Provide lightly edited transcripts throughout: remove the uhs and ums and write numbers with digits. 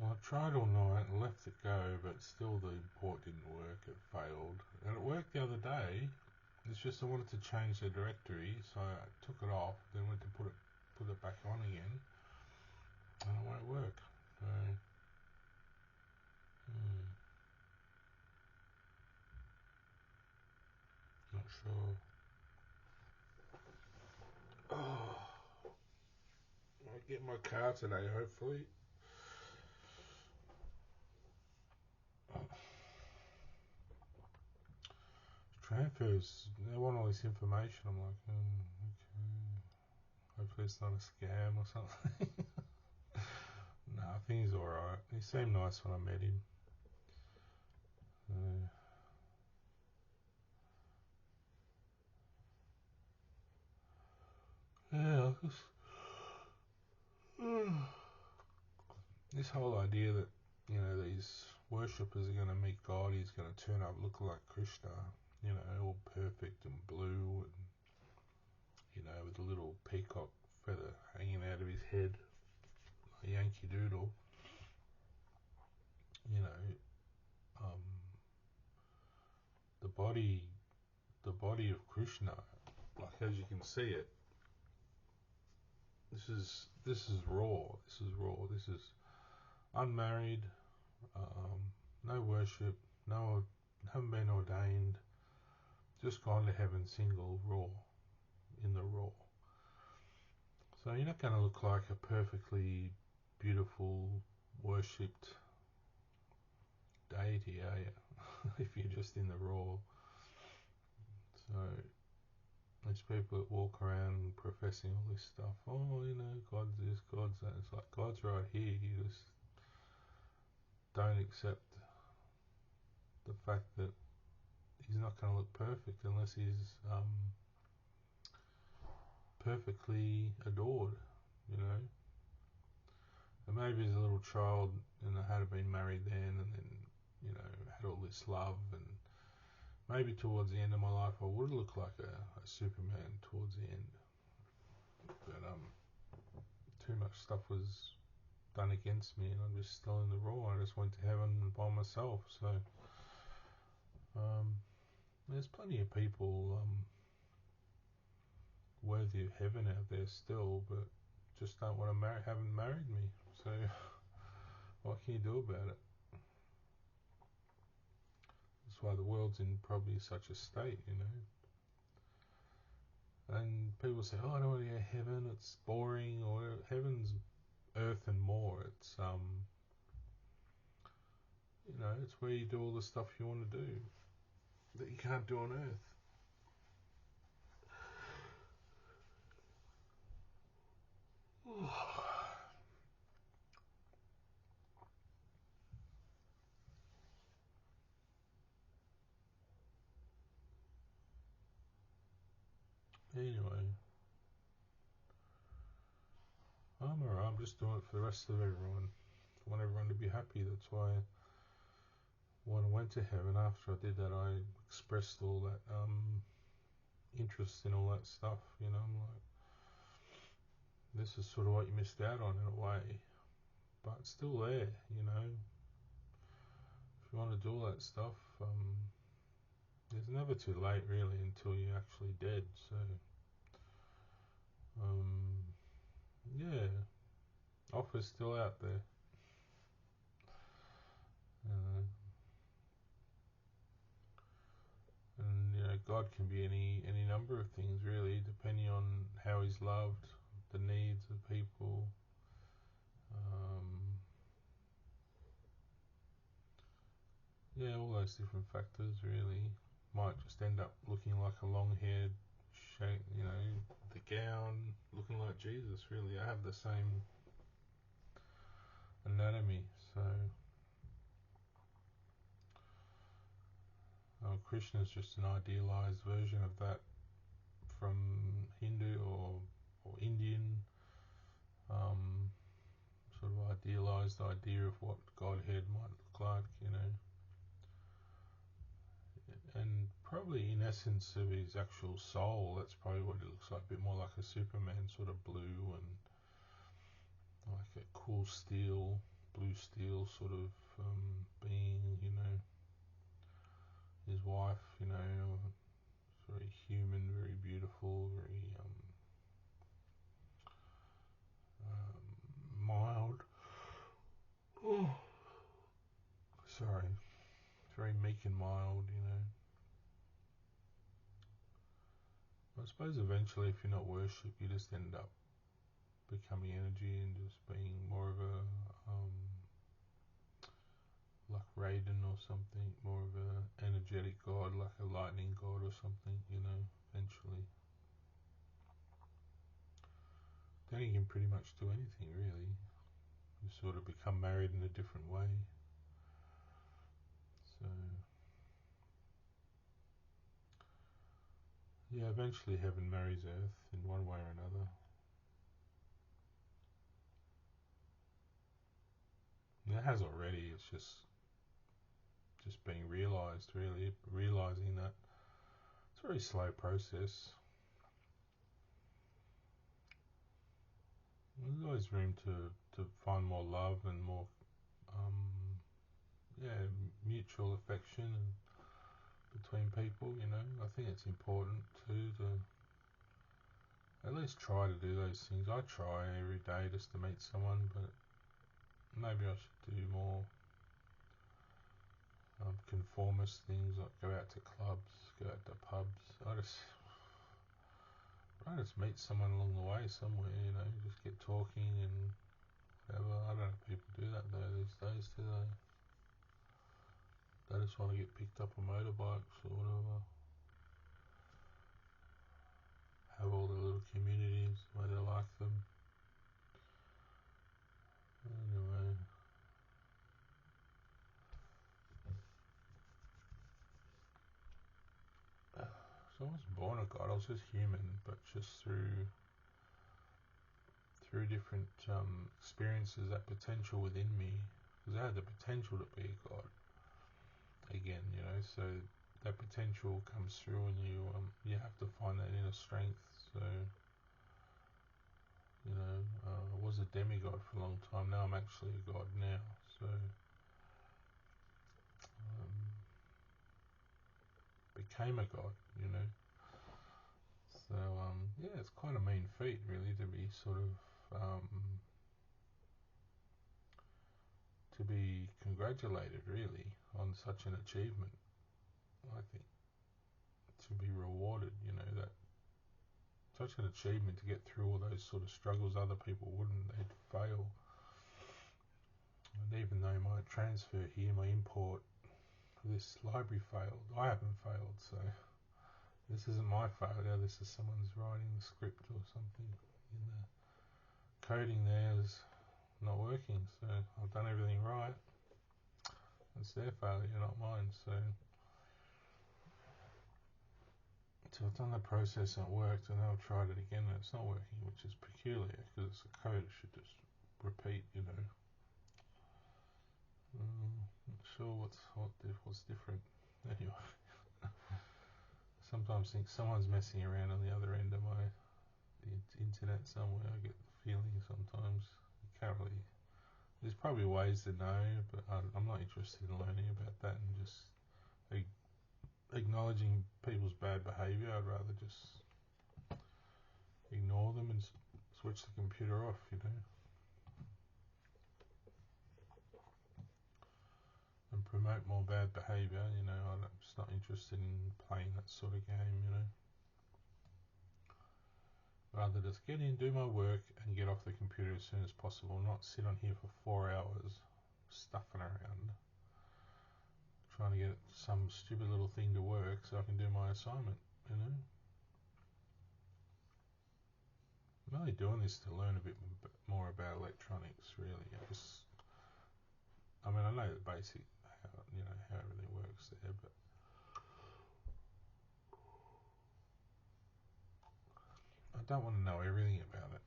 Well, I tried all night and left it go, but still the port didn't work. It failed. And it worked the other day. It's just I wanted to change the directory, so I took it off, then went to put it back on again, and it won't work. So, not sure. Oh, I'll get my car today, hopefully. Transfers, they want all this information. I'm like, okay. Hopefully it's not a scam or something. No, I think he's alright. He seemed nice when I met him. Yeah, this whole idea that, these worshippers are going to meet God, he's going to turn up looking like Krishna, all perfect and blue and, with a little peacock feather hanging out of his head, a Yankee Doodle, the body of Krishna, like as you can see it, this is raw. This is unmarried, no worship, no, haven't been ordained, just gone to heaven single, raw, in the raw. So you're not going to look like a perfectly beautiful, worshipped deity, are you? If you're just in the raw. So there's people that walk around professing all this stuff. Oh, God's this, God's that. It's like, God's right here. You just don't accept the fact that he's not going to look perfect unless he's perfectly adored, And maybe as a little child, I had been married then, and then, had all this love, and maybe towards the end of my life I would look like a Superman towards the end. But too much stuff was done against me, and I'm just still in the raw. I just went to heaven by myself. So there's plenty of people worthy of heaven out there still, but just don't want to haven't married me. So what can you do about it? That's why the world's in probably such a state, And people say, "Oh, I don't want to go to heaven. It's boring." Or heaven's earth and more. It's it's where you do all the stuff you want to do that you can't do on earth. Anyway, I'm alright. I'm just doing it for the rest of everyone. I want everyone to be happy. That's why when I went to heaven after I did that, I expressed all that interest in all that stuff. I'm like, this is sort of what you missed out on in a way, but it's still there. If you want to do all that stuff, it's never too late really until you're actually dead. So yeah, offer's still out there. And God can be any number of things really, depending on how he's loved, the needs of people. Yeah, all those different factors really. Might just end up looking like a long-haired, the gown, looking like Jesus. Really, I have the same anatomy. So Krishna is just an idealized version of that from Hindu or Indian, sort of idealized idea of what Godhead might look like, And probably in essence of his actual soul, that's probably what it looks like, a bit more like a Superman, sort of blue and like a cool steel blue steel sort of being, you know. His wife, you know, very human, very beautiful, very mild. Oh, sorry, very meek and mild, you know. I suppose eventually, if you're not worshipped, you just end up becoming energy and just being more of a like Raiden or something, more of a energetic god, like a lightning god or something, you know. Eventually, then you can pretty much do anything really. You sort of become married in a different way. So yeah, eventually heaven marries earth in one way or another. And it has already. It's just being realised, really, realising that it's a very slow process. There's always room to find more love and more, yeah, mutual affection between people. You know, I think it's important too to at least try to do those things. I try every day just to meet someone, but maybe I should do more conformist things like go out to clubs, go out to pubs. I just meet someone along the way somewhere, you know, just get talking and whatever. I don't know if people do that though these days, do they? They just want to get picked up on motorbikes or whatever. Have all the little communities where they like them. Anyway. So I wasn't born a god, I was just human, but just through different experiences, that potential within me, because I had the potential to be a god again, you know. So that potential comes through, and you have to find that inner strength. So you know, I was a demigod for a long time. Now I'm actually a god now. So became a god, you know. So yeah, it's quite a mean feat, really, to be sort of to be congratulated, really, on such an achievement. I think to be rewarded, you know, that such an achievement to get through all those sort of struggles other people wouldn't, they'd fail. And even though my transfer here, my import, this library failed, I haven't failed, so this isn't my failure, this is someone's writing the script or something. In the coding there is not working, so I've done everything right. It's their failure, not mine, so I've done the process and it worked, and now I've tried it again and it's not working, which is peculiar because it's a code, it should just repeat, you know. Not sure what's different. Anyway, sometimes think someone's messing around on the other end of the internet somewhere. I get the feeling sometimes. You can't really. There's probably ways to know, but I'm not interested in learning about that and just acknowledging people's bad behaviour. I'd rather just ignore them and switch the computer off, you know. And promote more bad behaviour, you know. I'm just not interested in playing that sort of game, you know. Rather just get in, do my work, and get off the computer as soon as possible. Not sit on here for 4 hours stuffing around, trying to get some stupid little thing to work so I can do my assignment, you know. I'm only doing this to learn a bit more about electronics, really. I mean, I know the basic, how everything works there, but I don't want to know everything about it.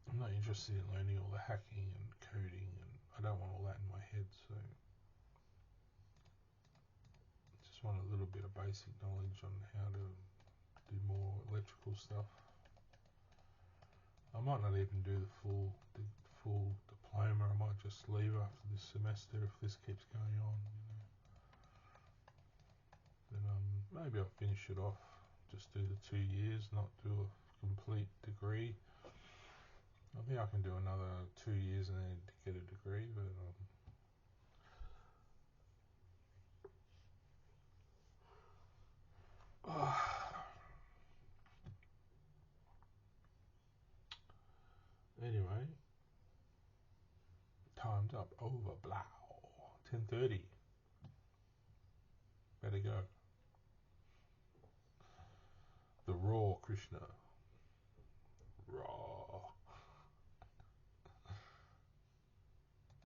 I'm not interested in learning all the hacking and coding, and I don't want all that in my head, so I just want a little bit of basic knowledge on how to do more electrical stuff. I might not even do the full diploma. I might just leave after semester if this keeps going on. Then maybe I'll finish it off. Just do the 2 years, not do a complete degree. I think I can do another 2 years and then get a degree, but anyway, time's up. Over. Blow. 10:30. Better go. The Raw Krishna. Raw.